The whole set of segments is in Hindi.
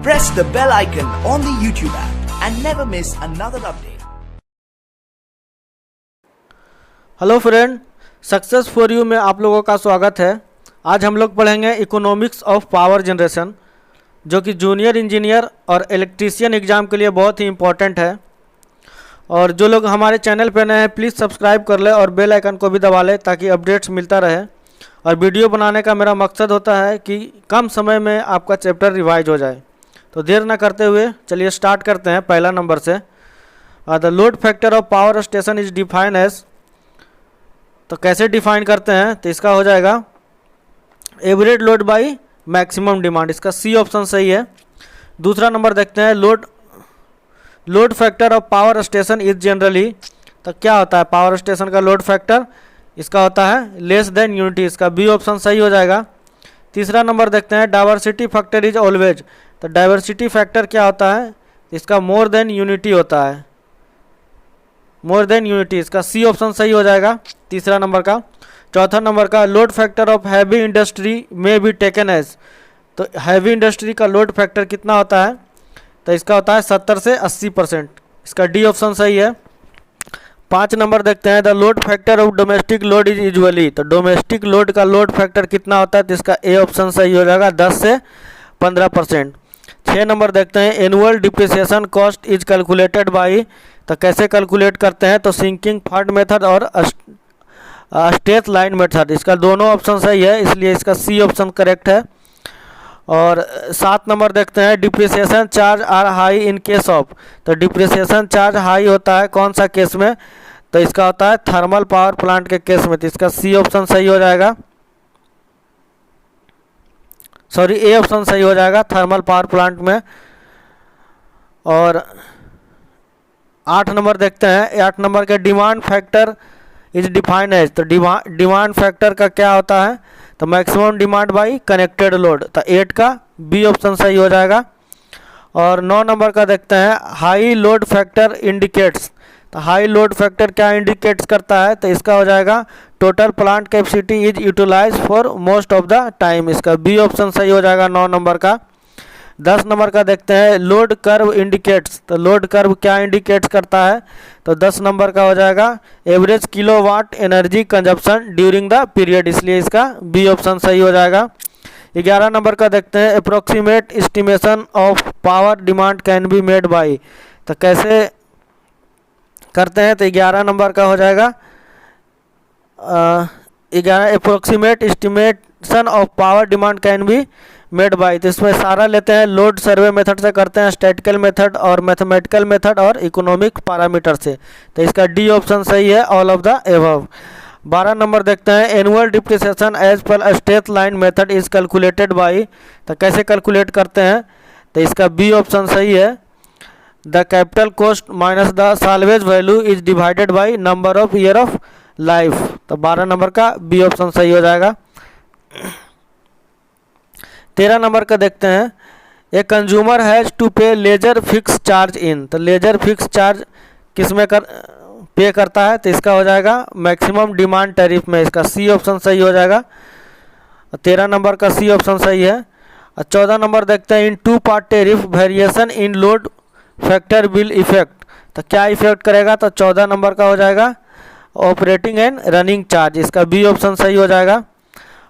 Press the bell icon on the YouTube app and never miss another update. Hello friend, success for you में आप लोगों का स्वागत है। आज हम लोग पढ़ेंगे इकोनॉमिक्स ऑफ पावर जनरेशन, जो कि जूनियर इंजीनियर और इलेक्ट्रीशियन एग्ज़ाम के लिए बहुत ही इम्पोर्टेंट है। और जो लोग हमारे चैनल पर नए हैं प्लीज़ सब्सक्राइब कर ले और बेल आइकन को भी दबा ले ताकि अपडेट्स मिलता रहे। और वीडियो बनाने का मेरा मकसद होता है कि कम समय में आपका चैप्टर रिवाइज हो जाए। तो देर ना करते हुए चलिए स्टार्ट करते हैं पहला नंबर से। The load factor of power station is define as, तो कैसे डिफाइन करते हैं, तो इसका हो जाएगा average load by maximum demand. इसका सी ऑप्शन सही है। दूसरा नंबर देखते हैं, load factor of power station is generally, तो क्या होता है पावर स्टेशन का लोड फैक्टर, इसका होता है लेस देन यूनिटी। इसका बी ऑप्शन सही हो जाएगा। तीसरा नंबर देखते हैं, डाइवर्सिटी फैक्टर इज ऑलवेज, तो डाइवर्सिटी फैक्टर क्या होता है, इसका मोर देन यूनिटी होता है, मोर देन यूनिटी। इसका सी ऑप्शन सही हो जाएगा तीसरा नंबर का। चौथा नंबर का, load factor of heavy industry में बी टेकन एज, तो हैवी इंडस्ट्री का लोड फैक्टर कितना होता है, तो इसका होता है 70 से 80%। इसका डी ऑप्शन सही है। 5 नंबर देखते हैं, the load factor of domestic load is usually, तो डोमेस्टिक लोड का लोड फैक्टर कितना होता है, तो इसका ए ऑप्शन सही हो जाएगा 10 से 15%। 6 नंबर देखते हैं, annual depreciation cost is calculated by, तो कैसे कैलकुलेट करते हैं, तो सिंकिंग फंड मेथड और स्ट्रेट लाइन मेथड। इसका दोनों ऑप्शन सही है, इसलिए इसका सी ऑप्शन करेक्ट है। और 7 नंबर देखते हैं, depreciation charge are high in case of, तो डिप्रिसिएशन चार्ज हाई होता है कौन सा केस में, तो इसका होता है थर्मल पावर प्लांट के केस में। तो इसका सी ऑप्शन सही हो जाएगा, सॉरी ए ऑप्शन सही हो जाएगा थर्मल पावर प्लांट में। और 8 नंबर देखते हैं, 8 नंबर के demand factor is define as, तो डिमांड फैक्टर का क्या होता है, तो maximum demand by connected load, तो 8 का बी ऑप्शन सही हो जाएगा। और 9 नंबर का देखते हैं, हाई लोड फैक्टर इंडिकेट्स, तो हाई लोड फैक्टर क्या इंडिकेट्स करता है, तो इसका हो जाएगा total plant capacity is utilize for most of the time. इसका बी ऑप्शन सही हो जाएगा 9 नंबर का। 10 नंबर का देखते हैं, लोड कर्व इंडिकेट्स, तो लोड कर्व क्या इंडिकेट्स करता है, तो 10 नंबर का हो जाएगा average kilowatt energy consumption during the period, इसलिए इसका बी ऑप्शन सही हो जाएगा। 11 नंबर का देखते हैं, approximate estimation of power demand can be made by, तो कैसे करते हैं, तो 11 नंबर का हो जाएगा 11 approximate estimation of power demand can be made by, तो इसमें सारा लेते हैं लोड सर्वे मेथड से करते हैं, स्टैटिकल मेथड और मैथमेटिकल मेथड और इकोनॉमिक पैरामीटर से, तो इसका डी ऑप्शन सही है ऑल ऑफ द एबव। 12 नंबर देखते हैं, annual depreciation as per straight line method is calculated by, तो कैसे कैलकुलेट करते हैं, तो इसका बी ऑप्शन सही है। The capital cost minus the salvage value is divided by number of year of life, तो 12 नंबर का बी ऑप्शन सही हो जाएगा। 13 नंबर का देखते हैं, ए कंज्यूमर हैज़ टू पे लेजर फिक्स चार्ज इन, तो लेजर फिक्स चार्ज किस में पे करता है, तो इसका हो जाएगा मैक्सिमम डिमांड टैरिफ में, इसका सी ऑप्शन सही हो जाएगा। 13 नंबर का सी ऑप्शन सही है। 14 नंबर देखते हैं, इन 2 part tariff variation in load factor will effect, तो क्या इफेक्ट करेगा, तो 14 नंबर का हो जाएगा ऑपरेटिंग एंड रनिंग चार्ज, इसका बी ऑप्शन सही हो जाएगा।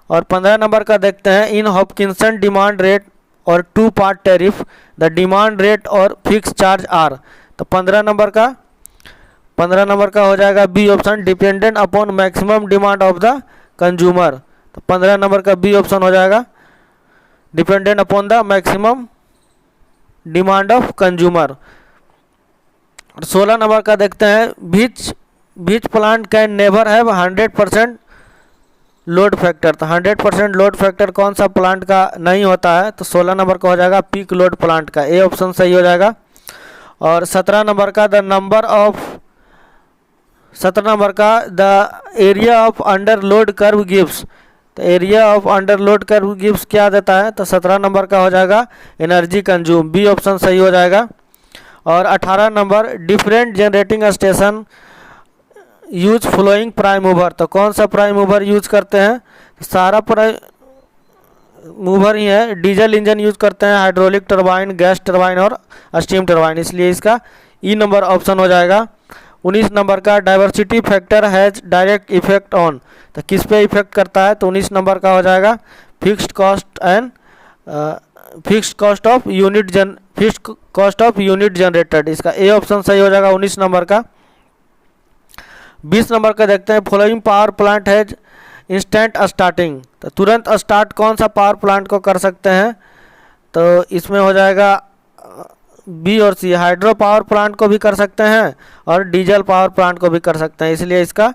और 15 नंबर का देखते हैं, इन हॉपकिंसन डिमांड रेट और 2 part tariff the demand rate और फिक्स चार्ज आर, तो 15 नंबर का हो जाएगा B option dependent upon maximum demand of the consumer, तो 15 नंबर का बी ऑप्शन हो जाएगा dependent upon the maximum demand of consumer. और 16 नंबर का देखते हैं, बीच plant can never have 100% load factor, तो 100% लोड फैक्टर कौन सा प्लांट का नहीं होता है, तो 16 नंबर का हो जाएगा पीक लोड प्लांट का, ए ऑप्शन सही हो जाएगा। और 17 नंबर का, the area of under load curve gives, तो area of under load curve gives क्या देता है, तो 17 नंबर का हो जाएगा एनर्जी कंज्यूम, बी ऑप्शन सही हो जाएगा। और 18 नंबर, different generating station use flowing prime mover, तो कौन सा प्राइम मूवर यूज करते हैं, सारा मूवर ही है। डीजल इंजन यूज करते हैं, हाइड्रोलिक टरबाइन, गैस टरबाइन और स्टीम टरबाइन, इसलिए इसका ई नंबर ऑप्शन हो जाएगा। 19 नंबर का diversity factor has direct effect on, तो किस पे इफेक्ट करता है, तो 19 नंबर का हो जाएगा fixed cost of unit generated, इसका ए ऑप्शन सही हो जाएगा 19 नंबर का। 20 नंबर का देखते हैं, following power plant has instant starting, तो तुरंत स्टार्ट कौन सा पावर प्लांट को कर सकते हैं, तो इसमें हो जाएगा बी और सी। हाइड्रो पावर प्लांट को भी कर सकते हैं और डीजल पावर प्लांट को भी कर सकते हैं, इसलिए इसका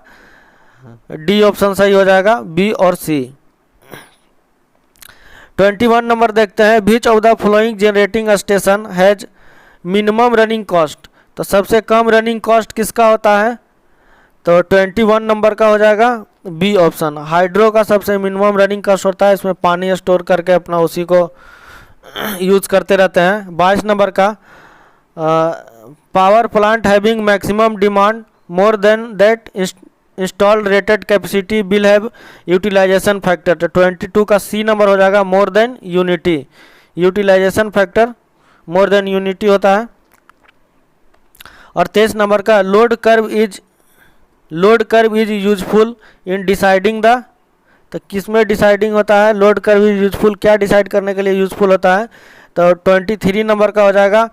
डी ऑप्शन सही हो जाएगा, बी और सी। 21 नंबर देखते हैं, which of the following generating station has minimum running cost, तो सबसे कम रनिंग कॉस्ट किसका होता है, तो 21 नंबर का हो जाएगा बी ऑप्शन। हाइड्रो का सबसे मिनिमम रनिंग कॉस्ट होता है, इसमें पानी स्टोर करके अपना उसी को यूज करते रहते हैं। 22 नंबर का power plant having maximum demand more than that installed rated capacity will have utilization factor, तो 22 का सी नंबर हो जाएगा more than unity, utilization factor more than unity होता है। और 23 नंबर का load curve is useful in deciding the, तो किस में डिसाइडिंग होता है, लोड कर्व इज यूजफुल क्या डिसाइड करने के लिए यूजफुल होता है, तो 23 नंबर का हो जाएगा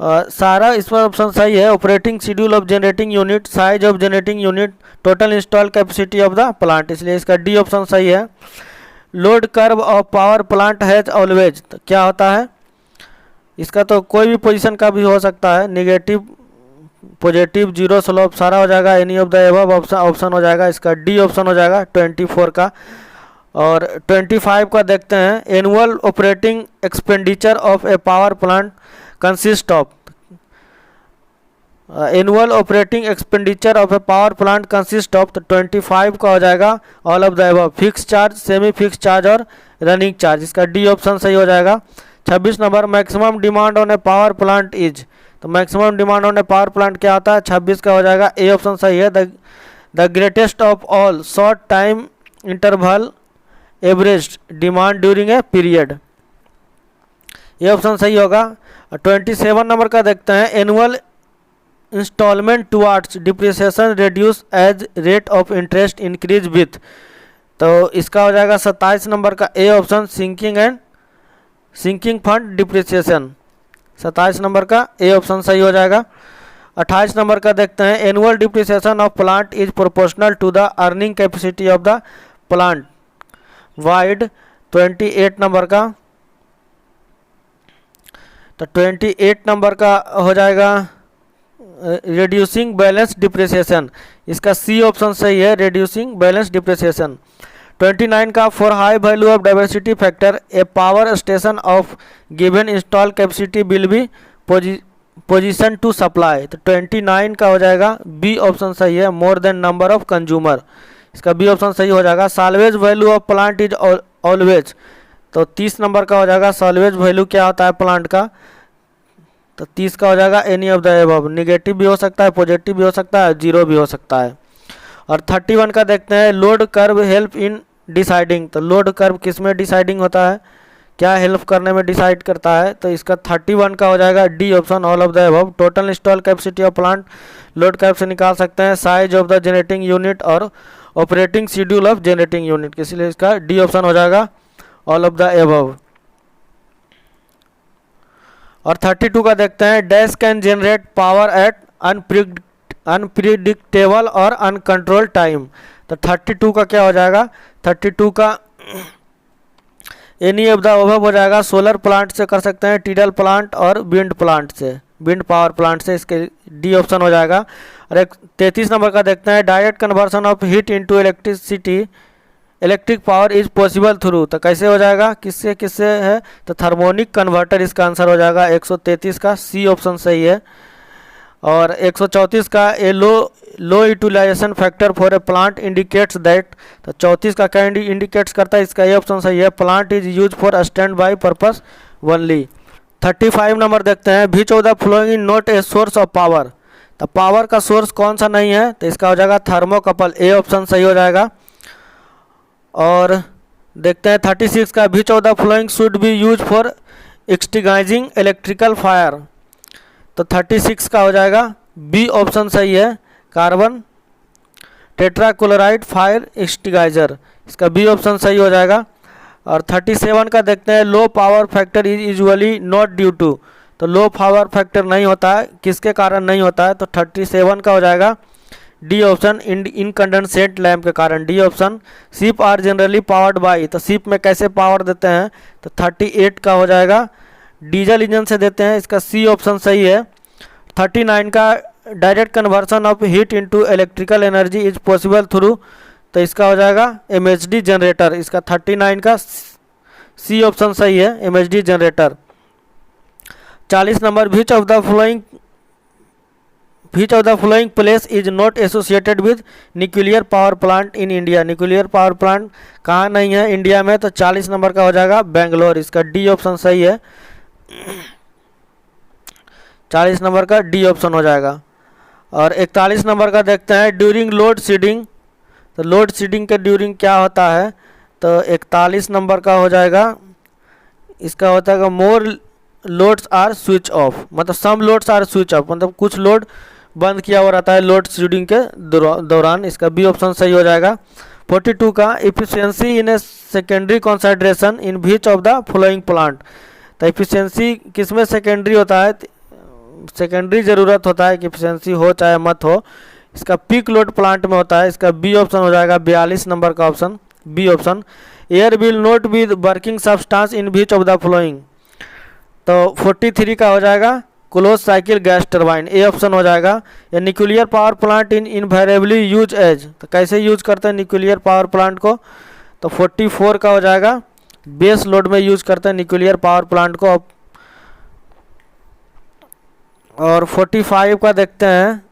सारा इसमें ऑप्शन सही है। Operating schedule of generating unit, size of generating unit, total install capacity of the plant, इसलिए इसका डी ऑप्शन सही है। Load curve of power plant has always, तो क्या होता है, इसका तो कोई भी पोजीशन का भी हो सकता है, नेगेटिव, पॉजिटिव, जीरो स्लोप, सारा हो जाएगा any of the above option हो जाएगा, इसका डी ऑप्शन हो जाएगा 24 का। और 25 का देखते हैं, annual operating expenditure of a power plant consist of, annual operating expenditure of a power plant consist of, तो 25 का हो जाएगा all of the above, fix charge, semi fixed charge और रनिंग चार्ज, इसका डी ऑप्शन सही हो जाएगा। 26 number, maximum demand on a power plant is, तो maximum demand on a power plant क्या होता है, 26 का हो जाएगा ए ऑप्शन सही है, the greatest of all short time interval average demand during a period, ये ऑप्शन सही होगा। 27 नंबर का देखते हैं, annual installment towards depreciation reduce as rate of interest increase with, तो इसका हो जाएगा 27 नंबर का A option, sinking fund depreciation, 27 नंबर का ए ऑप्शन सही हो जाएगा। 28 नंबर का देखते हैं, annual depreciation of plant is proportional to the earning capacity of the plant wide, 28 नंबर का, तो 28 नंबर का हो जाएगा रिड्यूसिंग बैलेंस डिप्रिसिएशन, इसका सी ऑप्शन सही है, रिड्यूसिंग बैलेंस डिप्रिसिएशन। 29 का, for high value of diversity factor a power station of given install capacity will be position to supply, तो 29 का हो जाएगा बी ऑप्शन सही है, more than number of consumer, इसका बी ऑप्शन सही हो जाएगा। Salvage value of plant is always, तो 30 नंबर का हो जाएगा साल्वेज वैल्यू क्या होता है प्लांट का, तो 30 का हो जाएगा any of the above, negative भी हो सकता है, पॉजिटिव भी हो सकता है, जीरो भी हो सकता है। और 31 का देखते हैं, load curve help in deciding, तो लोड कर्व किस में डिसाइडिंग होता है, क्या हेल्प करने में डिसाइड करता है, तो इसका 31 का हो जाएगा D option, all of the above. Total install capacity of plant load curve से निकाल सकते हैं, size of the generating unit और operating schedule of generating unit, इसलिए इसका डी ऑप्शन हो जाएगा ऑल ऑफ द अबव। और 32 का देखते हैं, dash can generate power at unpredictable और अनकंट्रोल टाइम, तो 32 का क्या हो जाएगा, 32 का एनी ऑफ द अबव हो जाएगा। सोलर प्लांट से कर सकते हैं, टीडल प्लांट और विंड प्लांट से, विंड पावर प्लांट से, इसके डी ऑप्शन हो जाएगा। और एक 33 नंबर का देखते हैं, direct conversion of heat into electricity, electric power is possible through, तो कैसे हो जाएगा, किससे किससे है, तो थर्मोनिक कन्वर्टर इसका आंसर हो जाएगा। 133 का सी ऑप्शन सही है। और 134 का a low utilization factor for a plant indicates that, तो 34 का क्या इंडिकेट्स करता है, इसका ये ऑप्शन सही है, plant is use for stand by purpose only. 35 नंबर देखते हैं, which of the flowing in not a source of power, तो पावर का सोर्स कौन सा नहीं है, तो इसका हो जाएगा थर्मोकपल, ए ऑप्शन सही हो जाएगा। और देखते हैं 36 का, which of the flowing should be use for extinguishing electrical fire. तो 36 का हो जाएगा बी ऑप्शन सही है, कार्बन टेट्राक्लोराइड फायर एक्सटिंग्विशर, इसका बी ऑप्शन सही हो जाएगा। और 37 का देखते हैं, low power factor is usually not due to. तो लो पावर फैक्टर नहीं होता है, किसके कारण नहीं होता है? तो 37 का हो जाएगा डी ऑप्शन, इनकंडेंसेट लैम्प के कारण, D option. Ship are generally powered by, तो शिप में कैसे पावर देते हैं? तो 38 का हो जाएगा डीजल इंजन से देते हैं, इसका सी ऑप्शन सही है। 39 का direct conversion of heat into electrical energy is possible through, तो इसका हो जाएगा एमएचडी जनरेटर, इसका 39 का सी ऑप्शन सही है, MHD generator. 40 number, which of the flowing place is not associated with nuclear power plant in India. Nuclear power plant कहाँ नहीं है इंडिया में? तो 40 नंबर का हो जाएगा बेंगलोर, इसका डी ऑप्शन सही है, 40 नंबर का डी ऑप्शन हो जाएगा। और 41 नंबर का देखते हैं, ड्यूरिंग लोड शेडिंग, तो लोड शेडिंग के ड्यूरिंग क्या होता है? तो 41 नंबर का हो जाएगा, इसका होता है मोर लोड्स आर स्विच ऑफ, मतलब सम लोड्स आर स्विच ऑफ, मतलब कुछ लोड बंद किया हुआ रहता है लोड शेडिंग के दौरान, इसका बी ऑप्शन सही हो जाएगा। 42 का, efficiency in a secondary consideration in which of the following plant. तो इफिशियंसी किसमें सेकेंडरी होता है? सेकेंडरी ज़रूरत होता है कि इफिशियंसी हो चाहे मत हो, इसका पीक लोड प्लांट में होता है, इसका बी ऑप्शन हो जाएगा 42 नंबर का option, B option. Air will not be working substance in which of the flowing, तो 43 का हो जाएगा close cycle gas turbine, A option हो जाएगा। या nuclear power plant in invariably use as, तो कैसे यूज करते हैं न्यूक्लियर पावर प्लांट को? तो 44 का हो जाएगा बेस लोड में यूज करते हैं न्यूक्लियर पावर प्लांट को। और 45 का देखते हैं,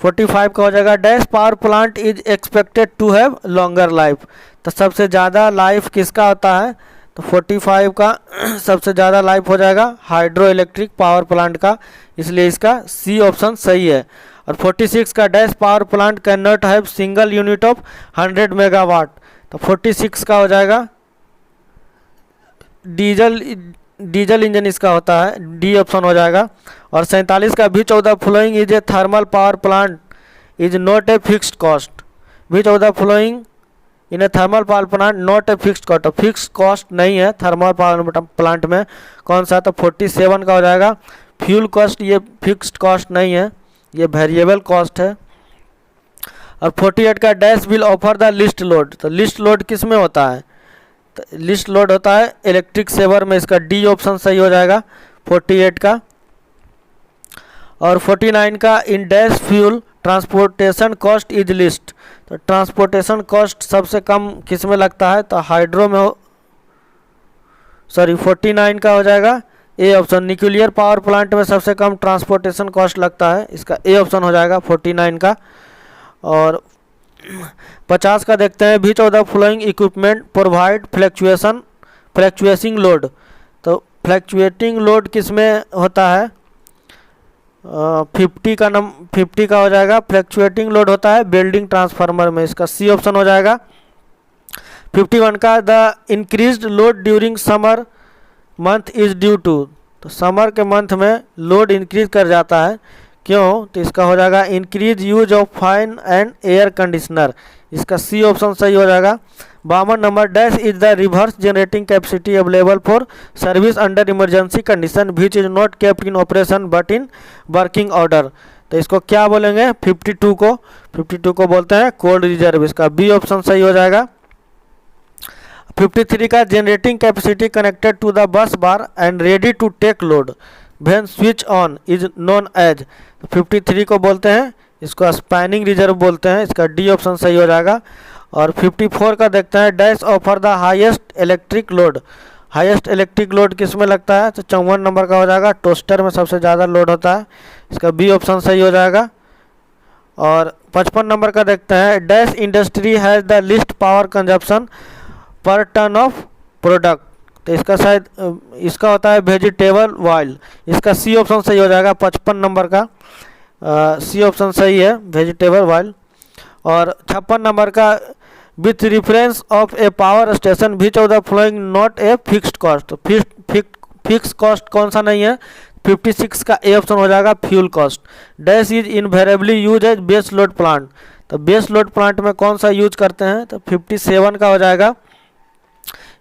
45 का हो जाएगा, dash power plant is expected to have longer life, तो सबसे ज़्यादा लाइफ किसका होता है? तो 45 का सबसे ज़्यादा लाइफ हो जाएगा हाइड्रो इलेक्ट्रिक पावर प्लांट का, इसलिए इसका सी ऑप्शन सही है। और 46 का, dash power plant can not have single unit of 100 megawatt, तो 46 का हो जाएगा डीजल इंजन इसका होता है, डी ऑप्शन हो जाएगा। और 47 का, which of the flowing is a thermal power plant is not a fixed cost, which of the flowing in a thermal power plant not a fixed cost, fixed cost नहीं है थर्मल पावर प्लांट में, कौन सा? तो 47 का हो जाएगा फ्यूल कॉस्ट, ये फिक्स्ड कॉस्ट नहीं है, ये वेरिएबल कॉस्ट है। और 48 का, dash will offer the list load, तो लिस्ट लोड किस में होता है? तो लिस्ट लोड होता है इलेक्ट्रिक सेवर में, इसका डी ऑप्शन सही हो जाएगा 48 का। और 49 का, in dash fuel transportation cost is list, तो ट्रांसपोर्टेशन कॉस्ट सबसे कम किस में लगता है? तो हाइड्रो में हो, सॉरी 49 का हो जाएगा A option, nuclear power plant में सबसे कम ट्रांसपोर्टेशन कॉस्ट लगता है, इसका ए ऑप्शन हो जाएगा 49 का। और 50 का देखते हैं, which of the flowing equipment provide fluctuating load, तो फ्लैक्चुएटिंग लोड किस में होता है? 50 का हो जाएगा फ्लैक्चुएटिंग लोड होता है वेल्डिंग ट्रांसफार्मर में, इसका सी ऑप्शन हो जाएगा। 51 का, the increased load during summer month is due to, तो समर के मंथ में लोड इंक्रीज कर जाता है, क्यों? तो इसका हो जाएगा increase use of fan and air conditioner, इसका सी ऑप्शन सही हो जाएगा। 52 number, dash is the reverse generating capacity available for service under emergency condition which is not kept in operation but in working order, तो इसको क्या बोलेंगे? 52 को बोलते हैं कोल्ड रिजर्व, इसका बी ऑप्शन सही हो जाएगा। 53 का, generating capacity connected to the bus bar and ready to take load when switch on is known as, 53 को बोलते हैं, इसको स्पैनिंग रिजर्व बोलते हैं, इसका डी ऑप्शन सही हो जाएगा। और 54 का देखते हैं, dash offer the highest electric load, highest electric load किस में लगता है? तो 54 नंबर का हो जाएगा टोस्टर में सबसे ज़्यादा लोड होता है, इसका बी ऑप्शन सही हो जाएगा। और 55 नंबर का देखते हैं, dash industry has the list power consumption पर टन ऑफ प्रोडक्ट, तो इसका शायद इसका होता है वेजिटेबल ऑयल, इसका सी ऑप्शन सही हो जाएगा 55 नंबर का, सी ऑप्शन सही है वेजिटेबल ऑयल। और 56 नंबर का, with reference of a power station which of the flowing not a fixed cost. तो फिक्स कॉस्ट कौन सा नहीं है, 56 का ए ऑप्शन हो जाएगा fuel cost. Dash is invariably use as base load plant. तो बेस लोड प्लांट में कौन सा यूज करते हैं, तो 57 का हो जाएगा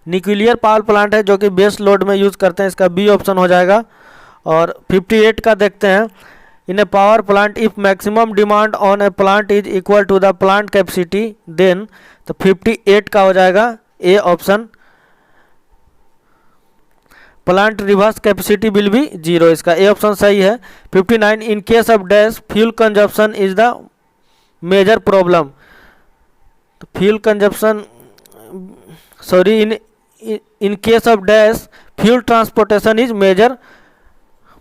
न्यूक्लियर पावर प्लांट है जो कि बेस लोड में यूज करते हैं, इसका बी ऑप्शन हो जाएगा। और 58 का देखते हैं, in a power plant if maximum demand on a plant is equal to the plant capacity then. तो 58 का हो जाएगा A option, plant reverse capacity will be 0, इसका ए ऑप्शन सही है। 59 in case of dash fuel consumption is the major problem. तो fuel consumption sorry in case of dash fuel transportation is major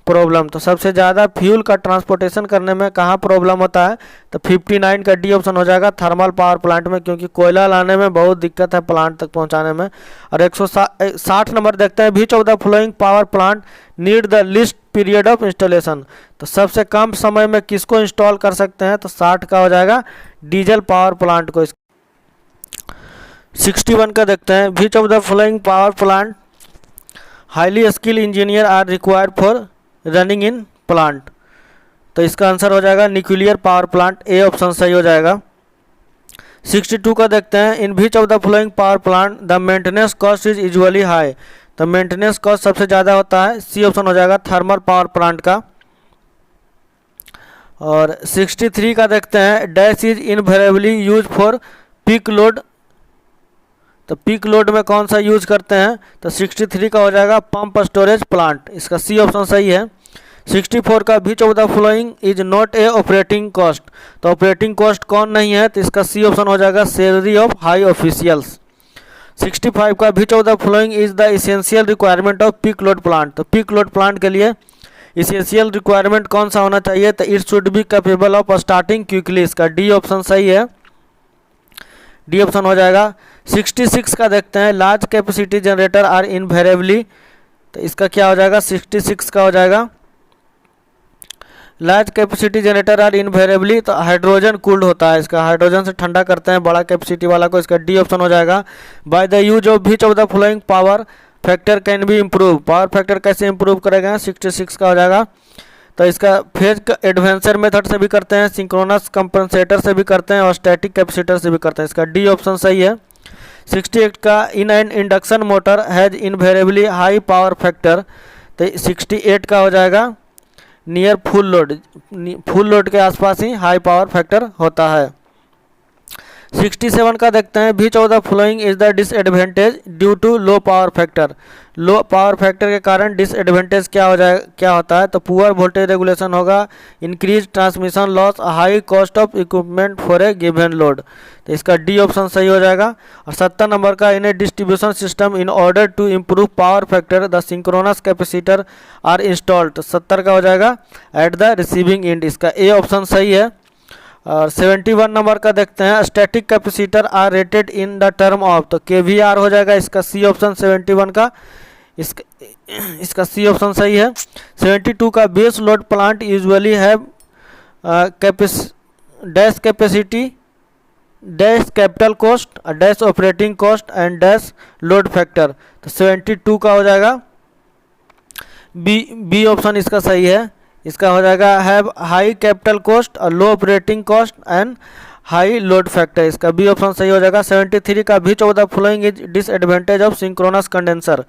problem. तो सबसे ज़्यादा फ्यूल का ट्रांसपोर्टेशन करने में कहाँ प्रॉब्लम होता है, तो 59 का डी ऑप्शन हो जाएगा थर्मल पावर प्लांट में, क्योंकि कोयला लाने में बहुत दिक्कत है प्लांट तक पहुँचाने में। और 160 नंबर देखते हैं, which of the flowing power plant need the list period of installation. तो सबसे कम समय में किसको इंस्टॉल कर सकते हैं, तो 60 का हो जाएगा डीजल पावर प्लांट को। 61 का देखते हैं, which of the flowing power plant highly skill engineer are required for running in plant. तो इसका आंसर हो जाएगा nuclear power plant, A option सही हो जाएगा। 62 का देखते हैं, in which of the flowing power plant the maintenance cost is usually high. तो मेंटेनेंस कॉस्ट सबसे ज़्यादा होता है, सी ऑप्शन हो जाएगा थर्मल पावर प्लांट का। और 63 का देखते हैं, dash is invariably use for peak load. तो पीक लोड में कौन सा यूज करते हैं, तो 63 का हो जाएगा पंप स्टोरेज प्लांट, इसका सी ऑप्शन सही है। 64 का which of the flowing is not A operating cost. तो ऑपरेटिंग कॉस्ट कौन नहीं है, तो इसका सी ऑप्शन हो जाएगा सैलरी ऑफ हाई ऑफिशियल्स। 65 का which of the flowing is the essential requirement off peak load plant. तो पीक लोड प्लांट के लिए इसेंशियल रिक्वायरमेंट कौन सा होना चाहिए, तो it should be capable of starting quickly, इसका डी ऑप्शन सही है, डी ऑप्शन हो जाएगा। 66 का देखते हैं, large capacity generator are invariably. तो इसका क्या हो जाएगा, 66 का हो जाएगा large capacity generator are invariably. तो हाइड्रोजन कूल्ड होता है, इसका हाइड्रोजन से ठंडा करते हैं बड़ा कैपेसिटी वाला को, इसका डी ऑप्शन हो जाएगा। By the use of which of the flowing power factor can be improve. Power factor कैसे इंप्रूव करेगा, 66 का हो जाएगा। तो इसका फेज एडवेंचर मेथड से भी करते हैं, सिंक्रोनस कंपनसेटर से भी करते हैं और स्टैटिक कैपेसिटर से भी करते हैं, इसका डी ऑप्शन सही है। 68 का in an induction motor has invariably high power factor. तो 68 का हो जाएगा नियर फुल लोड के आसपास ही हाई पावर फैक्टर होता है। 67 का देखते हैं, which of the flowing is the disadvantage due to low power factor. Low power factor के कारण डिसएडवांटेज क्या होता है, तो पुअर वोल्टेज रेगुलेशन होगा, increase transmission loss, high cost of equipment for a given load. तो इसका डी ऑप्शन सही हो जाएगा। और 70 नंबर का, in a distribution system in order to improve power factor the synchronous capacitor are installed. तो 70 का हो जाएगा एट द रिसीविंग एंड, इसका ए ऑप्शन सही है। और 71 नंबर का देखते हैं, static capacitor are rated in the term of. तो KVR हो जाएगा, इसका सी ऑप्शन 71 का, इसका सी ऑप्शन सही है। 72 का, base load plant usually have dash capacity dash capital cost dash operating cost and dash load factor. तो 72 का हो जाएगा बी ऑप्शन इसका सही है, इसका हो जाएगा हैव हाई कैपिटल कॉस्ट और low operating cost and high load factor, इसका बी ऑप्शन सही हो जाएगा। 73 का, which of the flowing is disadvantage of synchronous condenser.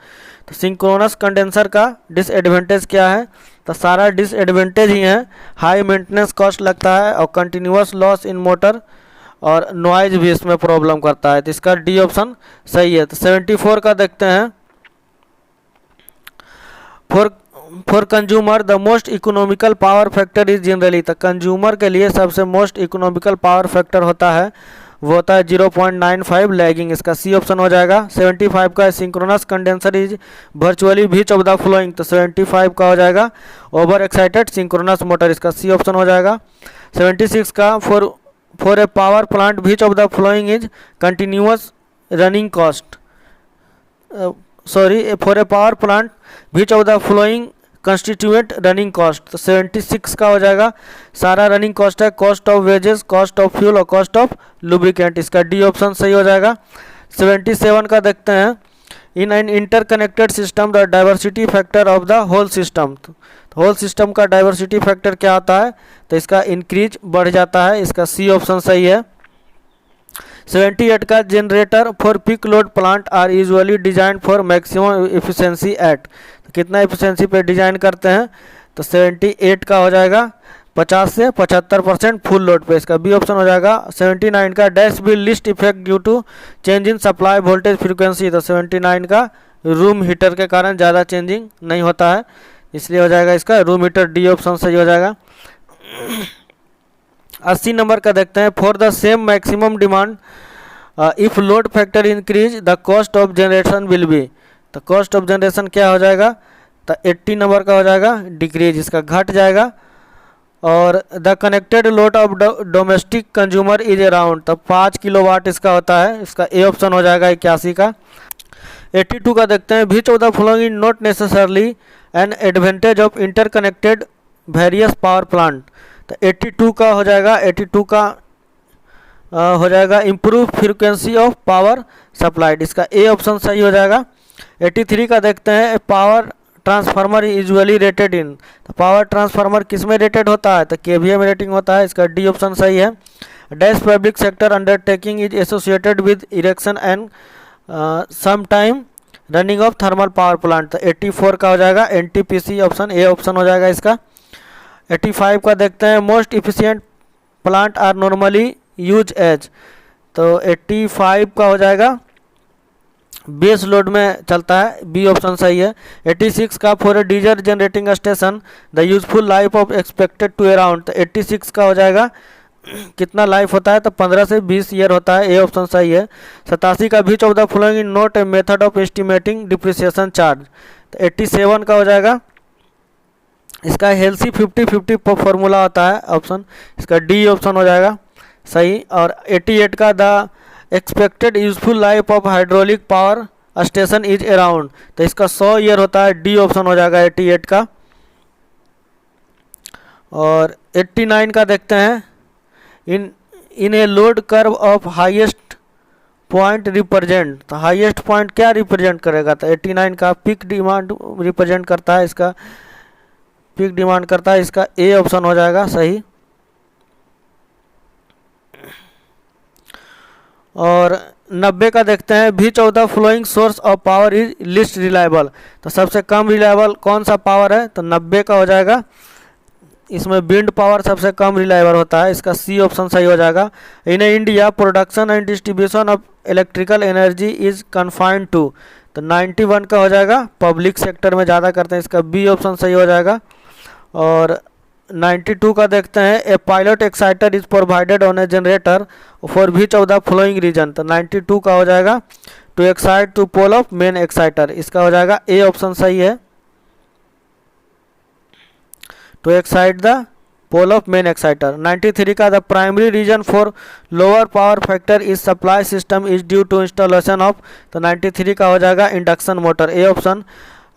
तो सिंक्रोनस कंडेंसर का डिसएडवांटेज क्या है, तो सारा डिसएडवांटेज ही है, हाई मेंटेनेंस कॉस्ट लगता है और कंटिन्यूस लॉस इन मोटर और नॉइज भी इसमें प्रॉब्लम करता है, तो इसका डी ऑप्शन सही है। तो 74 का देखते हैं, for consumer the most economical power factor is generally. तो कंज्यूमर के लिए सबसे मोस्ट इकोनॉमिकल पावर फैक्टर होता है, वो होता है 0.95 लैगिंग, इसका सी ऑप्शन हो जाएगा। 75 का, synchronous condenser is virtually which of the flowing. तो 75 का हो जाएगा ओवर एक्साइटेड सिंक्रोनस मोटर, इसका सी ऑप्शन हो जाएगा। 76 का, for a power plant which of the flowing is continuous running cost. For a power plant which of the flowing constituent running cost, तो 76 का हो जाएगा। सारा रनिंग कॉस्ट है, cost of wages, cost of fuel और कॉस्ट ऑफ लुब्रिकेंट, इसका डी ऑप्शन सही हो जाएगा। 77 का देखते हैं, in an interconnected system the diversity factor of the whole system, तो होल सिस्टम का डाइवर्सिटी फैक्टर क्या होता है, तो इसका इंक्रीज बढ़ जाता है, इसका सी ऑप्शन सही है। 78 का, generator for peak load plant are usually design for maximum efficiency at, तो कितना एफिशिएंसी पे डिजाइन करते हैं, तो 78 का हो जाएगा 50 से 75% फुल लोड पे, इसका बी ऑप्शन हो जाएगा। 79 का, dash be least effect due to change in supply voltage frequency, तो 79 का रूम हीटर के कारण ज़्यादा चेंजिंग नहीं होता है, इसलिए हो जाएगा इसका रूम हीटर, डी ऑप्शन सही हो जाएगा। 80 नंबर का देखते हैं, for the same maximum demand if load factor increase the cost of generation will be, तो कॉस्ट ऑफ जनरेशन क्या हो जाएगा, तो 80 नंबर का हो जाएगा डिक्रीज, इसका घट जाएगा। और the connected load of domestic consumer is around, तो 5 किलोवाट इसका होता है, इसका ए ऑप्शन हो जाएगा 81 का। 82 का देखते हैं, which of the following is not necessarily an advantage of interconnected various power plant, तो 82 का हो जाएगा, 82 का हो जाएगा improve frequency of power supplied, इसका ए ऑप्शन सही हो जाएगा। 83 का देखते हैं, पावर ट्रांसफार्मर यूजुअली रेटेड इन, तो पावर ट्रांसफार्मर किस में रेटेड होता है, तो केवीए में रेटिंग होता है, इसका डी ऑप्शन सही है। Dash public sector undertaking is associated with erection and some time running of thermal power plant, तो 84 का हो जाएगा एनटीपीसी, ऑप्शन ए ऑप्शन हो जाएगा इसका। 85 का देखते हैं, most efficient plant are normally use as, तो 85 का हो जाएगा बेस लोड में चलता है, बी ऑप्शन सही है। 86 का, for a diesel generating station the useful life of expected to around, तो 86 का हो जाएगा कितना लाइफ होता है, तो 15 से 20 ईयर होता है, ए ऑप्शन सही है। 87 का, which of the following in not a method of estimating depreciation charge, तो 87 का हो जाएगा, इसका हेल्सी 50-50 फॉर्मूला होता है, ऑप्शन इसका डी ऑप्शन हो जाएगा सही। और 88 का, the expected useful life of hydraulic power station is around, तो इसका 100 ईयर होता है, डी ऑप्शन हो जाएगा 88 का। और 89 का देखते हैं, in a load curve of highest point represent, तो हाईएस्ट पॉइंट क्या रिप्रेजेंट करेगा, तो 89 का पीक डिमांड रिप्रेजेंट करता है, इसका पीक डिमांड करता है, इसका ए ऑप्शन हो जाएगा सही। और 90 का देखते हैं, which of the flowing source of power is list reliable, तो सबसे कम रिलायबल कौन सा पावर है, तो 90 का हो जाएगा, इसमें विंड पावर सबसे कम रिलायबल होता है, इसका सी ऑप्शन सही हो जाएगा। In India production and distribution of electrical energy is confined to, तो 91 का हो जाएगा, पब्लिक सेक्टर में ज़्यादा करते हैं, इसका बी ऑप्शन सही हो जाएगा। और 92 का देखते हैं, a pilot exciter is provided on a generator for which of the following reason, तो 92 का हो जाएगा to excite to pole of main exciter, इसका हो जाएगा ए ऑप्शन सही है, to excite the pole of main exciter. 93 का, the primary reason for lower power factor is supply system is due to installation of, तो 93 का हो जाएगा induction motor, A option.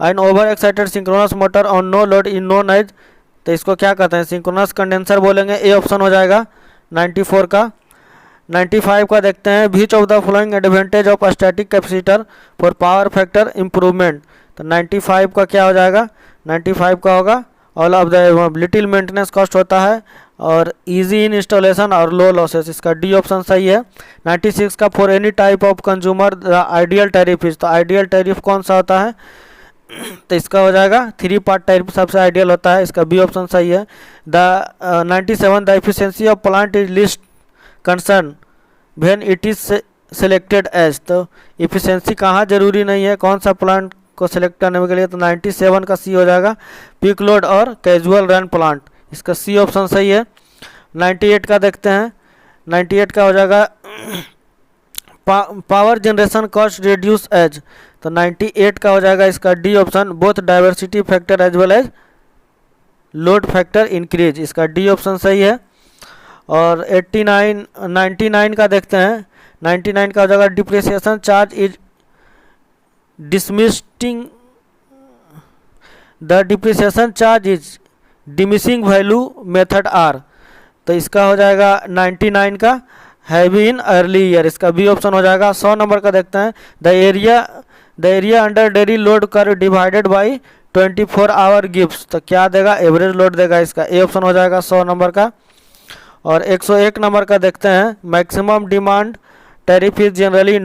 And over excited synchronous motor on no load in known as, तो इसको क्या कहते हैं, सिंक्रोनस कंडेंसर बोलेंगे, ए ऑप्शन हो जाएगा 94 का। 95 का देखते हैं, which of the following advantage of static capacitor for power factor improvement, तो 95 का क्या हो जाएगा, 95 का होगा all of the little maintenance cost होता है और इजी इन इंस्टॉलेशन और लो लॉसेस, इसका डी ऑप्शन सही है। 96 का, for any type of consumer the ideal tariff is, तो आइडियल टैरिफ कौन सा होता है, तो इसका हो जाएगा 3 पार्ट टैरिफ सबसे आइडियल होता है, इसका बी ऑप्शन सही है। The 97 the efficiency of plant is least concern when it is selected as, तो एफिशिएंसी कहाँ जरूरी नहीं है, कौन सा प्लांट को सिलेक्ट करने के लिए, तो 97 का सी हो जाएगा पीक लोड और कैजुअल रन प्लांट, इसका सी ऑप्शन सही है। 98 का देखते हैं, 98 का हो जाएगा power generation cost reduce as, तो 98 का हो जाएगा इसका D option, both diversity factor as well as load factor increase, इसका डी ऑप्शन सही है। और 99 का देखते हैं, 99 का हो जाएगा depreciation charge is diminishing the depreciation charge is diminishing value method are, तो इसका हो जाएगा 99 का हैवी इन अर्ली ईयर, इसका बी ऑप्शन हो जाएगा। 100 नंबर का देखते हैं, the area under daily load curve divided by 24 hour gives, तो क्या देगा, एवरेज लोड देगा, इसका ए ऑप्शन हो जाएगा 100 नंबर का। और 101 नंबर का देखते हैं, maximum demand tariff is generally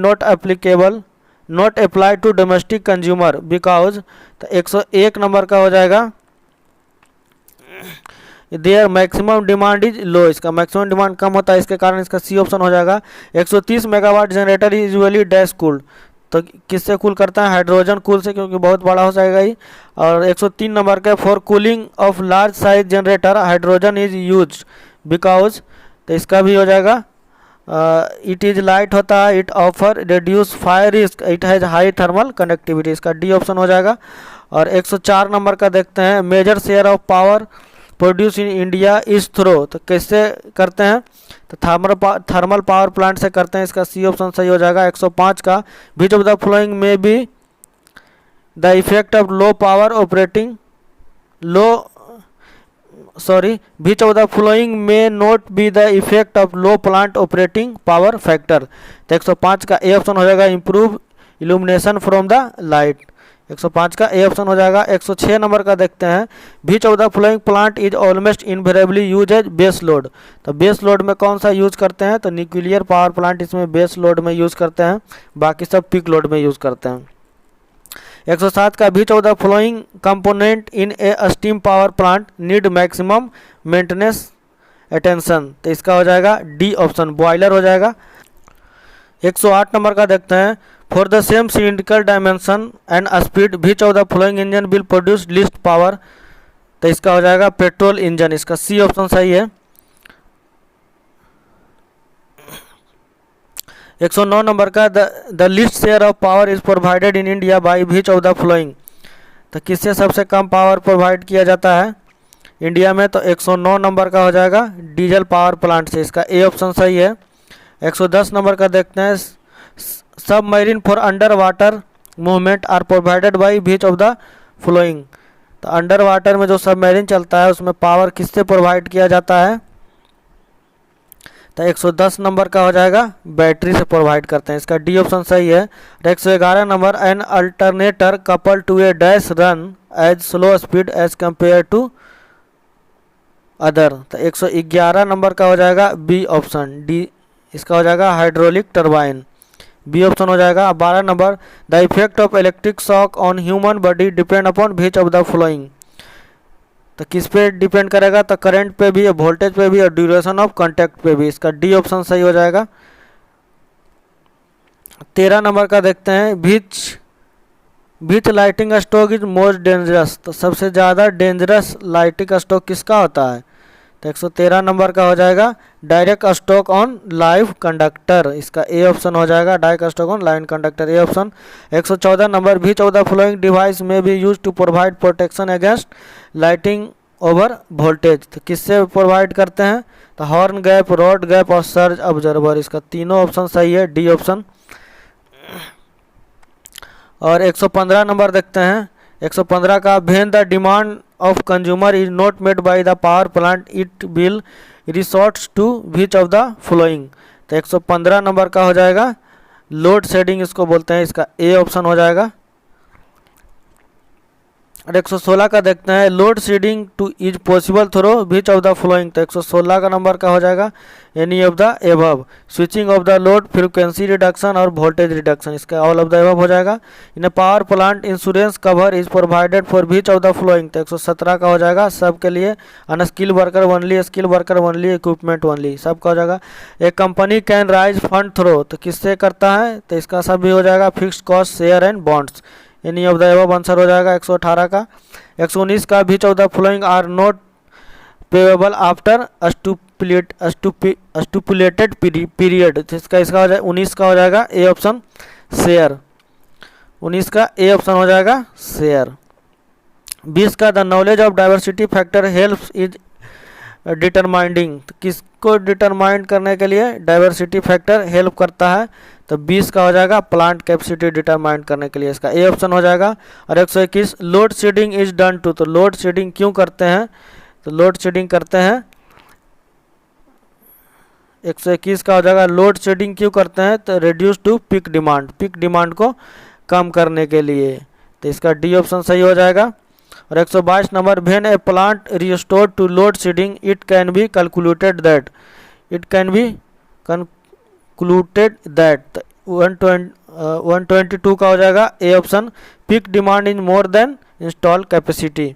not apply to domestic consumer because, तो 101 नंबर का हो जाएगा there maximum demand is low, इसका मैक्सिमम डिमांड कम होता है, इसके कारण इसका सी ऑप्शन हो जाएगा। 130 megawatt generator is usually dash cooled, तो किससे कूल करता है, हाइड्रोजन कूल से, क्योंकि बहुत बड़ा हो जाएगा ही। और 103 नंबर का for cooling of large size generator hydrogen is use because, तो इसका भी हो जाएगा इट इज लाइट होता है, it offer reduce fire risk, it has high thermal conductivity, इसका डी ऑप्शन हो जाएगा। और 104 नंबर का देखते हैं, major share of power produce in India is through, तो कैसे करते हैं, तो थर्मल पावर प्लांट से करते हैं, इसका सी ऑप्शन सही हो जाएगा। 105 का which of the following may be the effect of low power operating which of the following may not be the effect of low plant operating power factor, तो 105 का ए ऑप्शन हो जाएगा improve illumination from the light, 105 का ए ऑप्शन हो जाएगा। 106 नंबर का देखते हैं, which of the following plant is almost invariably use as base load, तो बेस लोड में कौन सा यूज करते हैं, तो न्यूक्लियर पावर प्लांट इसमें बेस लोड में यूज करते हैं, बाकी सब पीक लोड में यूज करते हैं। 107 का which of the following component in A steam power plant need maximum maintenance attention, तो इसका हो जाएगा डी ऑप्शन बॉयलर हो जाएगा। 108 नंबर का देखते हैं, for the same cylindrical dimension and speed which of the following engine will produce least power, तो इसका हो जाएगा पेट्रोल इंजन, इसका सी ऑप्शन सही है। 109 नंबर का the least share of power is provided in India by which of the following, तो किससे सबसे कम पावर प्रोवाइड किया जाता है इंडिया में, तो 109 नंबर का हो जाएगा डीजल पावर प्लांट से, इसका ए ऑप्शन सही है। 110 नंबर का देखते हैं, submarine for under water movement are provided by which of the following, तो अंडर वाटर में जो सबमरीन चलता है उसमें पावर किससे प्रोवाइड किया जाता है, तो 110 नंबर का हो जाएगा बैटरी से प्रोवाइड करते हैं, इसका डी ऑप्शन सही है। 111 number, an alternator couple to a dash run as slow speed as compare to other, तो 111 नंबर का हो जाएगा बी ऑप्शन डी, इसका हो जाएगा हाइड्रोलिक टरबाइन, बी ऑप्शन हो जाएगा। 12 number, the effect of electric shock on human body depend upon which of the following, तो किस पे डिपेंड करेगा, तो करंट पे भी, वोल्टेज पे भी और ड्यूरेशन ऑफ कांटेक्ट पे भी, इसका डी ऑप्शन सही हो जाएगा। 13 नंबर का देखते हैं, which lighting stroke is most dangerous, तो सबसे ज़्यादा डेंजरस लाइटिंग स्टॉक किसका होता है, तो 113 नंबर का हो जाएगा direct stroke on live conductor, इसका ए ऑप्शन हो जाएगा direct stroke on line conductor, A option. 114 number, which of the following device may be use to provide protection against lighting over voltage, तो किससे प्रोवाइड करते हैं, तो हॉर्न गैप, रॉड गैप और सर्ज ऑब्जर्वर, इसका तीनों ऑप्शन सही है, डी ऑप्शन। और 115 नंबर देखते हैं, 115 का, when the demand of consumer is not made by the power plant it will resorts to which of the following, तो 115 नंबर का हो जाएगा लोड शेडिंग इसको बोलते हैं, इसका ए ऑप्शन हो जाएगा। और 116 का देखते हैं, load shedding to is possible through which of the following, तो 116 का नंबर का हो जाएगा any of the above, switching off the load, frequency reduction और वोल्टेज रिडक्शन, इसका ऑल ऑफ द एबव हो जाएगा। In power plant insurance cover is provided for which of the following, तो 117 का हो जाएगा सबके लिए, unskill worker only, skill worker only, equipment only, सबका हो जाएगा। एक company can raise fund through, तो किससे करता है, तो इसका सब भी हो जाएगा fixed cost share and bonds, any of the above answer हो जाएगा 118 का। 119 का, which of the following are not payable after stipulated period, इसका हो जाएगा 19 का हो जाएगा ए ऑप्शन शेयर, 19 का ए ऑप्शन हो जाएगा शेयर। 20 का, the knowledge of diversity factor helps is determining, किस को डिटरमाइन करने के लिए डाइवर्सिटी फैक्टर हेल्प करता है, तो 20 का हो जाएगा प्लांट कैपेसिटी डिटरमाइन करने के लिए, इसका ए ऑप्शन हो जाएगा। और 121 load shedding is done to, तो लोड शेडिंग क्यों करते हैं, तो लोड शेडिंग करते हैं 121 का हो जाएगा लोड शेडिंग क्यों करते हैं, तो reduce to peak demand, peak demand को कम करने के लिए, तो इसका डी ऑप्शन सही हो जाएगा। और 122 number when a plant restored to load shedding it can be calculated that, it can be concluded that, 122 का हो जाएगा A option, peak demand is more than install capacity.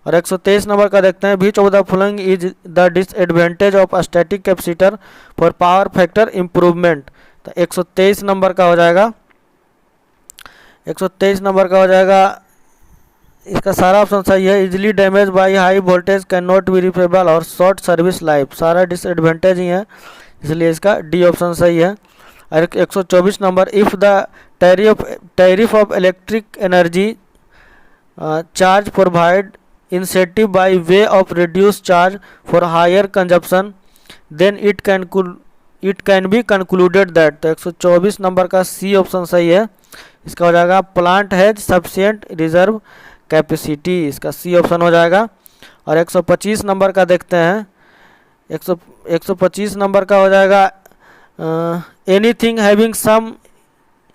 और 123 नंबर का देखते हैं which of the following is the disadvantage of static capacitor for power factor improvement, तो 123 नंबर का हो जाएगा, 123 नंबर का हो जाएगा, इसका सारा ऑप्शन सही है। Easily damage by high voltage can not be repairable और शॉर्ट सर्विस लाइफ, सारा डिसएडवांटेज ही है, इसलिए इसका डी ऑप्शन सही है। और 124 number if the tariff of electric energy charge provide incentive by way of reduce charge for higher consumption then it can be concluded that, तो 124 नंबर का सी ऑप्शन सही है, इसका हो जाएगा plant has sufficient reserve capacity, इसका सी ऑप्शन हो जाएगा। और 125 नंबर का देखते हैं, 125 नंबर का हो जाएगा anything having some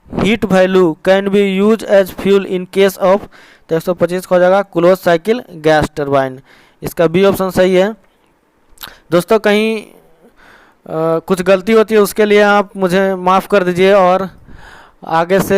heat value can be use as fuel in case of, तो 125 का हो जाएगा क्लोज साइकिल गैस टरबाइन, इसका बी ऑप्शन सही है। दोस्तों कहीं कुछ गलती होती है उसके लिए आप मुझे माफ़ कर दीजिए और आगे से